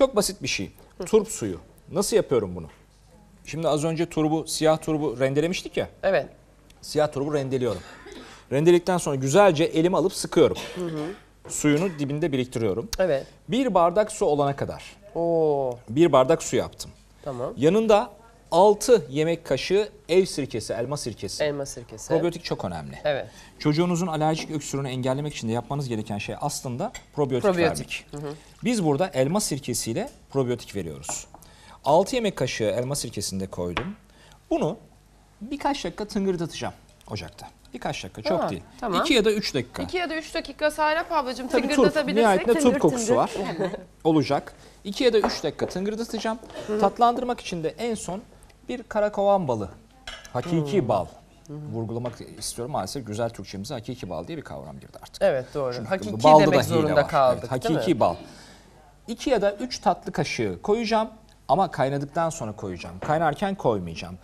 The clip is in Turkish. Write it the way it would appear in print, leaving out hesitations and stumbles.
Çok basit bir şey. Turp suyu. Nasıl yapıyorum bunu? Şimdi az önce siyah turbu rendelemiştik ya. Evet. Siyah turbu rendeliyorum. Rendeledikten sonra güzelce elime alıp sıkıyorum. Suyunu dibinde biriktiriyorum. Evet. 1 bardak su olana kadar. Oo. 1 bardak su yaptım. Tamam. Yanında 6 yemek kaşığı ev sirkesi, elma sirkesi. Elma sirkesi. Probiyotik çok önemli. Evet. Çocuğunuzun alerjik öksürüğünü engellemek için de yapmanız gereken şey aslında probiyotik vermek. Biz burada elma sirkesiyle probiyotik veriyoruz. 6 yemek kaşığı elma sirkesini de koydum. Bunu birkaç dakika tıngırdatacağım ocakta. Birkaç dakika, çok değil. Tamam. 2 ya da 3 dakika. 2 ya da 3 dakika Serap ablacığım Tabii turp, tıngırdatabilirsek. nihayetinde turp tıngır kokusu tıngır. var. Olacak. 2 ya da 3 dakika tıngırdatacağım. Tatlandırmak için de en son bir karakovan balı, hakiki bal. Vurgulamak istiyorum, maalesef güzel Türkçemize hakiki bal diye bir kavram girdi artık. Evet doğru. Çünkü Hakiki balda da demek hile zorunda var. kaldık Evet, değil mi? hakiki bal. 2 ya da 3 tatlı kaşığı koyacağım ama kaynadıktan sonra koyacağım. Kaynarken koymayacağım.